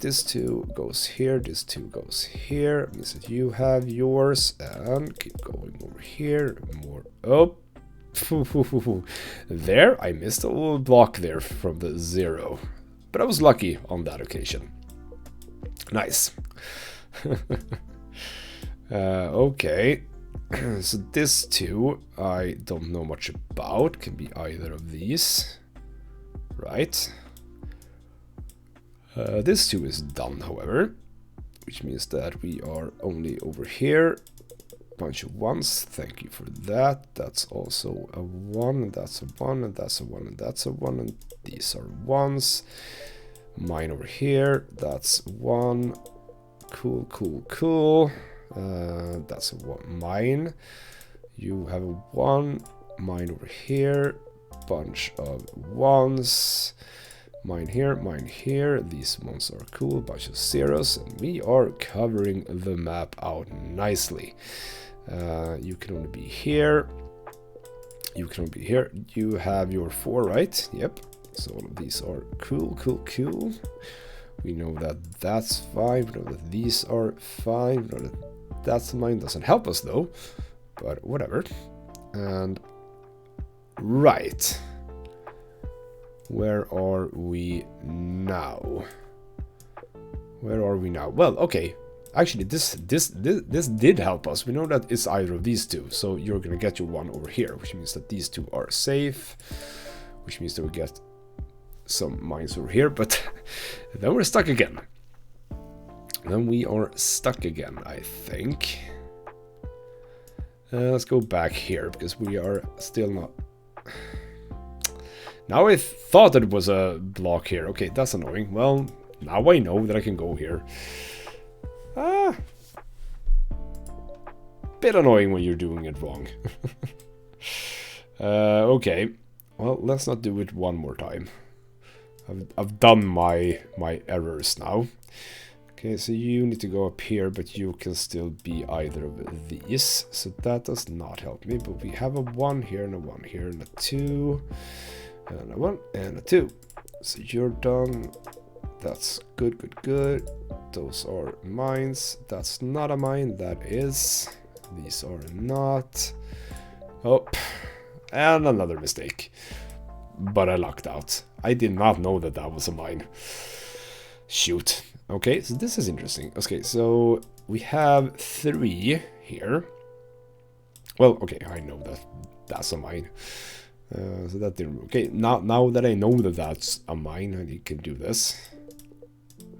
this 2 goes here, this 2 goes here. Means that you have yours, and keep going over here. More up. There, I missed a little block there from the 0. But I was lucky on that occasion. Nice. Okay. So this 2, I don't know much about. Can be either of these. Right. This 2 is done, however. Which means that we are only over here. Bunch of 1s. Thank you for that. That's also a 1. And that's a 1. And that's a 1. And that's a 1. And these are 1s. Mine over here. That's 1. Cool, cool, cool. That's a 1. Mine. You have a 1. Mine over here. Bunch of 1s. Mine here, mine here. These ones are cool. Bunch of 0s. And we are covering the map out nicely. You can only be here. You can only be here. You have your 4, right? Yep. So all of these are cool, cool, cool. We know that that's fine. We know that these are fine. We know that that's mine. Doesn't help us though. But whatever. And right. Where are we now? Where are we now? Well, okay. Actually, this did help us. We know that it's either of these 2. So you're gonna get your 1 over here, which means that these 2 are safe. Which means that we get some mines over here, but then we're stuck again. Then we are stuck again, I think. Let's go back here, because we are still not... Now I thought that it was a block here. Okay, that's annoying. Well, now I know that I can go here. Bit annoying when you're doing it wrong. Okay, well, let's not do it one more time. I've done my errors now. Okay, so you need to go up here, but you can still be either of these. So that does not help me, but we have a 1 here and a 1 here and a 2. And a 1 and a 2. So you're done. That's good, good, good. Those are mines. That's not a mine. That is. These are not. Oh, and another mistake. But I lucked out. I did not know that that was a mine. Shoot. Okay, so this is interesting. Okay, so we have 3 here. Well, okay, I know that that's a mine. So that didn't... Okay, now that I know that that's a mine, I can do this.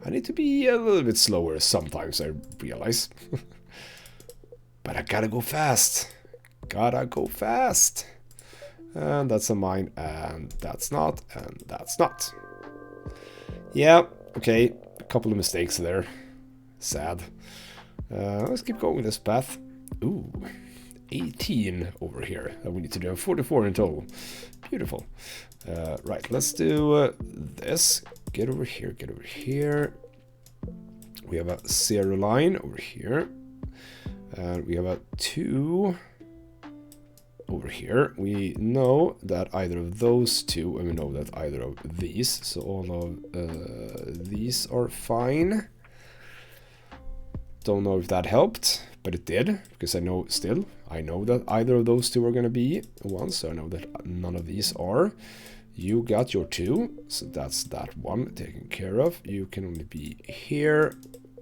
I need to be a little bit slower sometimes, I realize. But I gotta go fast. Gotta go fast. And that's a mine, and that's not, and that's not. Yeah, okay. A couple of mistakes there. Sad. Let's keep going this path. Ooh. 18 over here that we need to do. 44 in total. Beautiful. Right, let's do this. Get over here, get over here. We have a 0 line over here. And we have a 2 over here. We know that either of those 2, and we know that either of these. So all of these are fine. Don't know if that helped, but it did, because I know that either of those 2 are going to be 1, so I know that none of these are. You got your 2, so that's that one taken care of. You can only be here.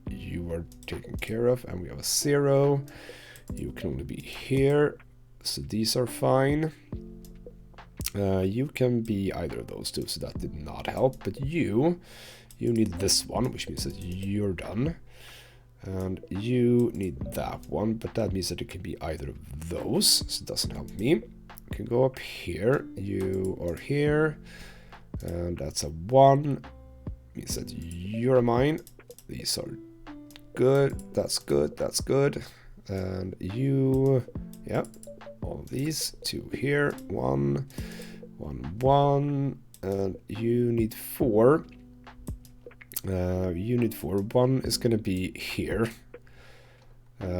You are taken care of, and we have a 0. You can only be here, so these are fine. You can be either of those 2, so that did not help, but you need this one, which means that you're done. And you need that one, but that means that it can be either of those, so it doesn't help me. You can go up here, you are here, and that's a 1. Means that you're mine. These are good, that's good, that's good. And you, yeah, all these, 2 here, 1, 1, 1, and you need 4. You need 4. 1 is going to be here.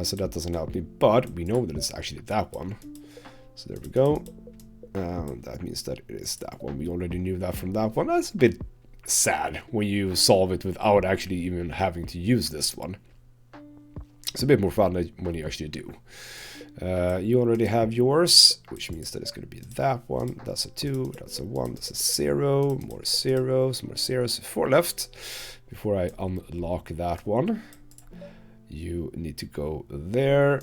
So that doesn't help me, but we know that it's actually that one. So there we go. That means that it is that one. We already knew that from that one. That's a bit sad when you solve it without actually even having to use this one. It's a bit more fun when you actually do. You already have yours, which means that it's going to be that one. That's a 2, that's a 1, that's a 0, more zeros, more zeros. 4 left before I unlock that one. You need to go there.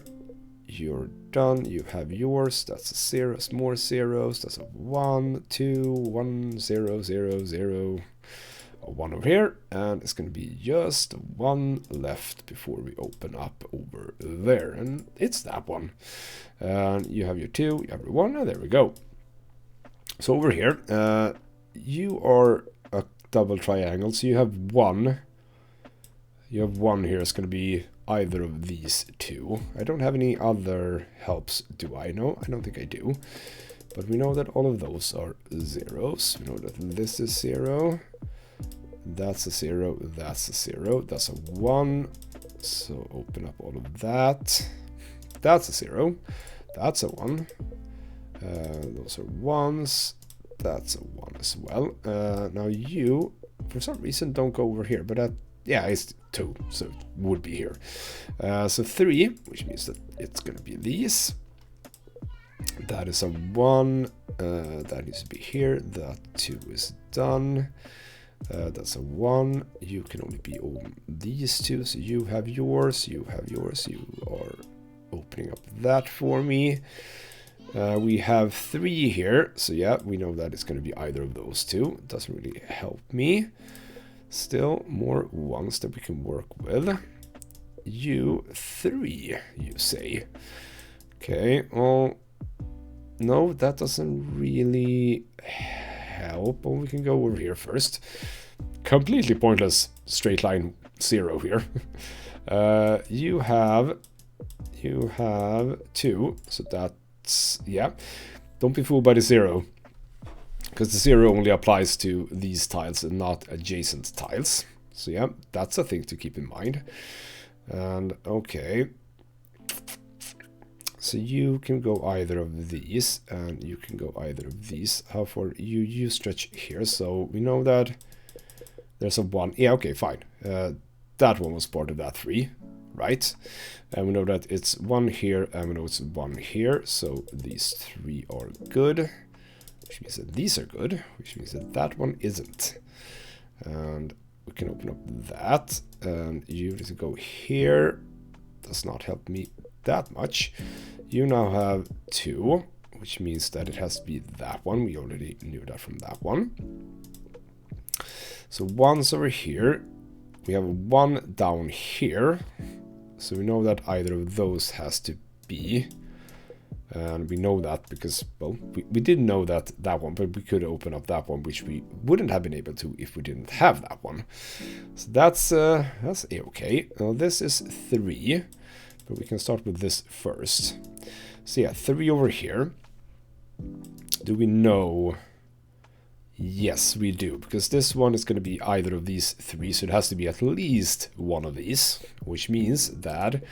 You're done. You have yours. That's a 0, more zeros. That's a 1, 2, 1, 0, 0, 0. A 1 over here, and it's going to be just 1 left before we open up over there, and it's that one. And you have your 2, you have your 1, and there we go. So over here, you are a double triangle, so you have 1. You have 1 here. It's going to be either of these 2. I don't have any other helps, do I? No, I don't think I do. But we know that all of those are zeros. We know that this is 0. That's a 0, that's a 0, that's a 1. So open up all of that. That's a 0, that's a 1. Those are 1s. That's a 1 as well. Now you, for some reason, don't go over here, but yeah, it's 2, so it would be here. So 3, which means that it's going to be these. That is a 1. That needs to be here. That 2 is done. That's a 1. You can only be on these 2, so you have yours, you have yours. You are opening up that for me. We have 3 here, so yeah, we know that it's going to be either of those 2. It doesn't really help me. Still more 1s that we can work with. You 3, you say. Okay, well, no, that doesn't really help. Well, we can go over here first. Completely pointless straight line 0 here. You have 2, so that's, yeah. Don't be fooled by the 0, because the 0 only applies to these tiles and not adjacent tiles. So yeah, that's a thing to keep in mind. And okay, so you can go either of these, and you can go either of these. How far you stretch here? So we know that there's a 1. Yeah, okay, fine. That one was part of that 3, right? And we know that it's 1 here, and we know it's 1 here. So these 3 are good, which means that these are good, which means that that one isn't. And we can open up that, and you need to go here. Does not help me that much. You now have 2, which means that it has to be that one. We already knew that from that one. So 1's over here. We have 1 down here. So we know that either of those has to be. And we know that because, well, we didn't know that one, but we could open up that one, which we wouldn't have been able to if we didn't have that one. So that's okay. Now this is 3. But we can start with this first. So yeah, 3 over here. Do we know? Yes, we do, because this one is going to be either of these 3, so it has to be at least one of these, which means that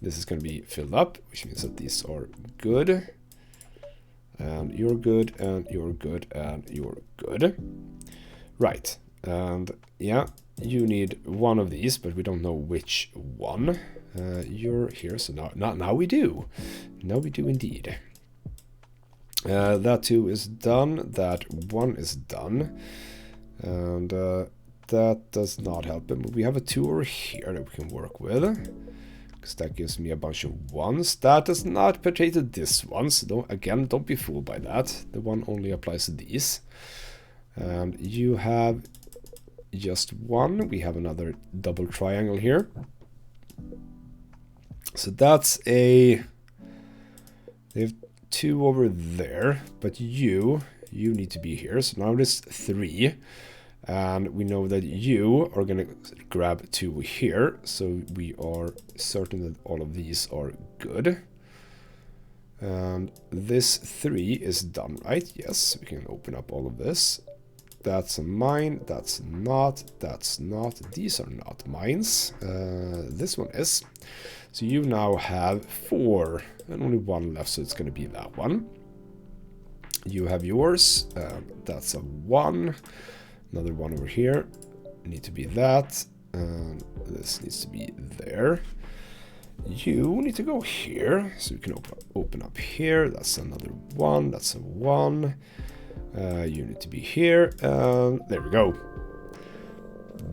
this is going to be filled up, which means that these are good, and you're good, and you're good, and you're good. Right, and yeah, you need one of these, but we don't know which one. You're here, so now we do. Now we do indeed. That 2 is done. That 1 is done. And that does not help him. We have a 2 over here that we can work with, because that gives me a bunch of 1s. That does not pertain to this one, so again, don't be fooled by that. The 1 only applies to these. And you have just 1. We have another double triangle here. So that's they have 2 over there, but you need to be here. So now it's 3, and we know that you are gonna grab 2 here, so we are certain that all of these are good. And this 3 is done, right? Yes, we can open up all of this. That's a mine, that's not, these are not mines. This one is. So you now have 4, and only 1 left, so it's going to be that one. You have yours, that's a 1. Another one over here. Need to be that. And this needs to be there. You need to go here, so you can open up here. That's another one. That's a 1. You need to be here. There we go.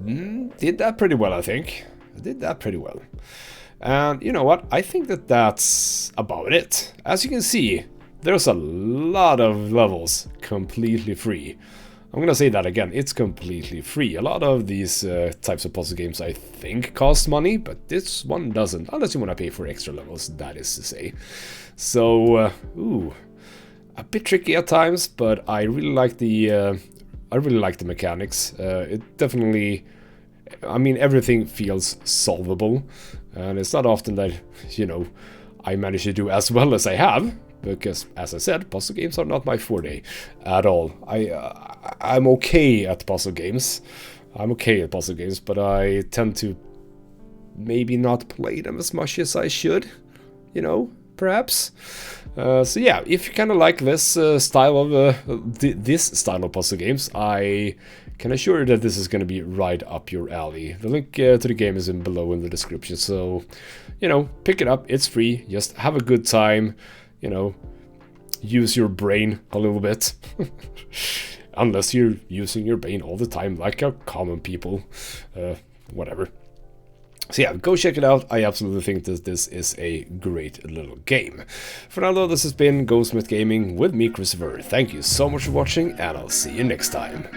Did that pretty well, I think. I did that pretty well. And you know what? I think that that's about it. As you can see, there's a lot of levels completely free. I'm gonna say that again, it's completely free. A lot of these types of puzzle games I think cost money, but this one doesn't, unless you want to pay for extra levels, that is to say. So, ooh, a bit tricky at times, but I really like the mechanics. It definitely, I mean, everything feels solvable, and it's not often that, you know, I manage to do as well as I have. Because, as I said, puzzle games are not my forte at all. I'm okay at puzzle games. But I tend to maybe not play them as much as I should, you know, perhaps. So yeah, if you kind of like this style of this style of puzzle games, I can assure you that this is going to be right up your alley. The link to the game is below in the description, so you know, pick it up. It's free. Just have a good time. You know, use your brain a little bit. Unless you're using your brain all the time like a common people. Whatever. So yeah, go check it out. I absolutely think that this is a great little game. For now though, this has been Ghostsmith Gaming with me, Christopher. Thank you so much for watching, and I'll see you next time.